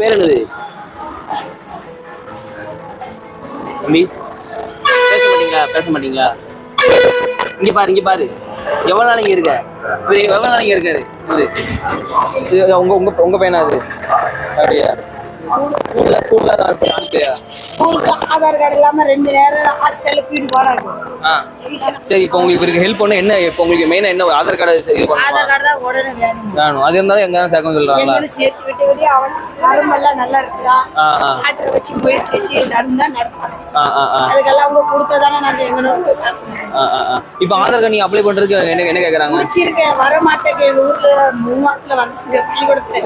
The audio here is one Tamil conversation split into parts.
பேர் என்னது தம்பி? பேச மாட்டீங்களா? இங்க பாரு எவ்வளவு நாளைக்கு இருக்க? எவ்வளவு நாளைக்கு இருக்காரு? உங்க உங்க உங்க பையனா அது? அப்படியா? ஆதார் கார்டு இல்லாம 2 நேரம் ஹாஸ்டல்ல போயிட்டு போறாங்க. சரி, இப்போ உங்களுக்கு இருக்கு ஹெல்ப் பண்ண என்ன? இப்போ உங்களுக்கு மெயினா என்ன? ஆதார் கார்டு இது பண்ணணும். ஆதார் கார்டு தான் உடனே வேணும். அது இருந்தாலும் எங்க சேர்க்க சொல்றாங்களா? எங்களும் சேர்த்து விட்டு அவன் நரம்பெல்லாம் நல்லா இருக்குதா, டாக்டர் வச்சு முயற்சி வச்சு நடந்தா நடப்பாங்க. அதுக்கெல்லாம் அவங்க கொடுத்ததானே நாங்க எங்கன்னு போய் பார்க்கணும். இப்போ ஆதார் கார்டு நீங்க அப்ளை பண்றதுக்கு என்ன கேக்குறாங்க? முடிச்சிருக்கேன், வர மாட்டேங்க. எங்க ஊர்ல 3 மாசத்துல வந்தாங்க பள்ளிக்கூடத்துல.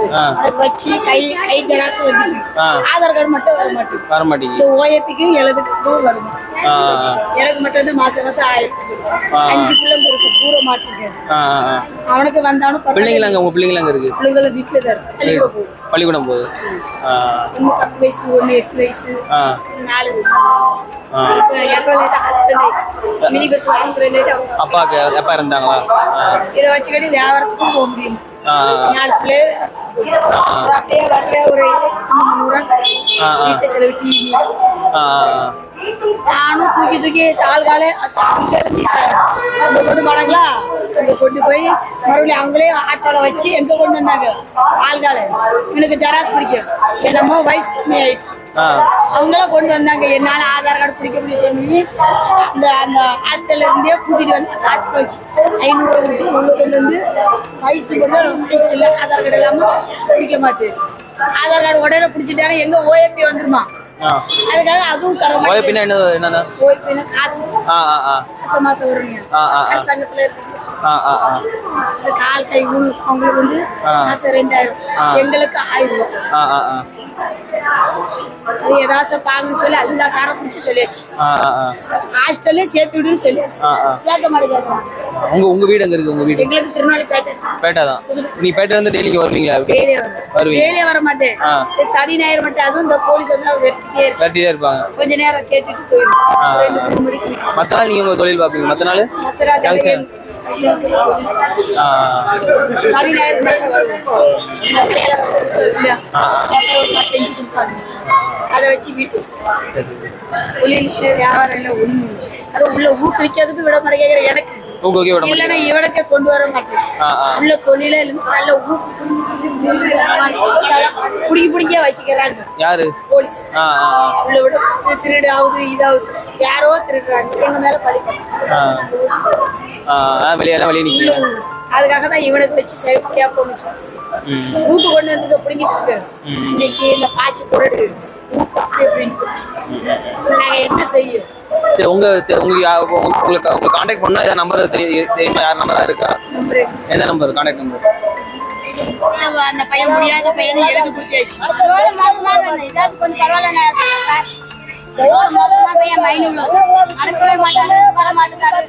அதுக்கு வச்சு கை ஜெராக்ஸ் வந்துட்டு ஆதார் கார்டு மட்டும் வர மாட்டேங்குது. ஓஏபிக்கு எழுதுக்கு அதுவும் வரும். எனக்கு மட்டும் வந்து மாசம் 5 பிள்ளைங்க இருக்கு, கூற மாட்டேங்குது. அவனுக்கு வந்தாலும் பிள்ளைங்களாங்க? உங்க பிள்ளைங்களாங்க இருக்கு? பிள்ளைங்கள வீட்டுல தான் இருக்கு, பள்ளிக்கூடம் போகுது. ஒண்ணு 10 வயசு, ஒண்ணு 8 வயசு, 4 வயசு. அப்பாக்கு எப்ப இருந்தாங்களா? இதை வச்சுக்கிட்டு வியாபாரத்துக்கும் போக முடியும். 4 பிள்ளை அப்படியே வர்ற ஒரு 300 வீட்டு செலவு டிவி. நானும் தூக்கி தாழ்கால கொண்டு போனாங்களா, அங்க கொண்டு போய் மறுபடியும் அவங்களே ஆட்டோல வச்சு எங்க கொண்டு வந்தாங்க. ஆள்கால எனக்கு ஜெராக்ஸ் பிடிக்கும், என்னமோ வயசு கம்மி ஆயிட்டு அவங்களாம் கொண்டு வந்தாங்க. என்னால ஆதார் கார்டு பிடிக்க முடியும் சொல்லி அந்த ஹாஸ்டல்ல இருந்தே கூட்டிட்டு வந்து காட்டு வச்சு 500 உள்ள கொண்டு வந்து வயசு இல்லை, ஆதார் கார்டு இல்லாம பிடிக்க மாட்டேன். ஆதார் கார்டு உடனே பிடிச்சிட்டாங்க, எங்க ஓஏபி வந்துருமா, அதுக்காக அதுவும் தர மாட்டேன். காசு மாசம் வருங்க அரசாங்கத்துல இருக்கு. அது கால் கை ஊனு அவங்களுக்கு வந்து மாசம் 2000, எங்களுக்கு 1000 ரூபாய். அது ஏதாச்சும் பாக்கணும்னு சொல்லி எல்லா சாரம் பிடிச்சி சொல்லியாச்சு. ஹாஸ்டல்லே சேர்த்து விடுன்னு சொல்லியாச்சு. சேர்க்க மாட்டேங்கிறாங்க. உங்க வீடு எங்க இருக்கு? உங்க வீடு எங்களுக்கு திருநெல்வேலி பேட்டை தான். நீ பேட்டை வந்து டெய்லி வருவீங்களா? டெய்லியே வர மாட்டேன், சனி ஞாயிறு மட்டும். அதுவும் இந்த போலீஸ் வந்து வெட்டிட்டே இருப்பாங்க. கொஞ்ச நேரம் கேட்டுட்டு போயிருக்கோம். 2 மணிக்கு. மத்த நாள் நீங்க உங்க தொழில் பாப்பீங்க? மத்த நாள் சனி ஞாயிறு மட்டும் அதை வச்சு வீட்டு வியாபாரம் இல்லை, ஒண்ணு அது உள்ள ஊக்குவிக்கிறதுக்கு விட மாட்டேங்கிற. எனக்கு இல்லைன்னா இவனுக்கே கொண்டு வர மாட்டேன். உள்ள தொழில நல்ல பிடிக்க வச்சுக்கிறாங்க. யாரு? போலீஸ். உள்ள விட திருடு ஆகுது, இதாவது யாரோ திருடுறாங்க, எங்க மேல பழி. அதுக்காக தான் இவனுக்கு வச்சு சரியா போன்னு சொல்லி ஊக்கு கொண்டு வந்து பிடிங்கிட்டு இன்னைக்கு இந்த பாசி குரடு நாங்க என்ன செய்யும்? உங்களுக்கு கான்டாக்ட் பண்ணா ஏதாவது நம்பர் தெரியுமா? யார் நம்பரா இருக்கா? எந்த நம்பர்? Contact number? அந்த பையன் முடியாத பையன் எழுதி கொடுத்தாச்சு. பரவாயில்ல, பையன் மைண்ட் மறக்கவே மாட்டாரு, வர மாட்டாரு.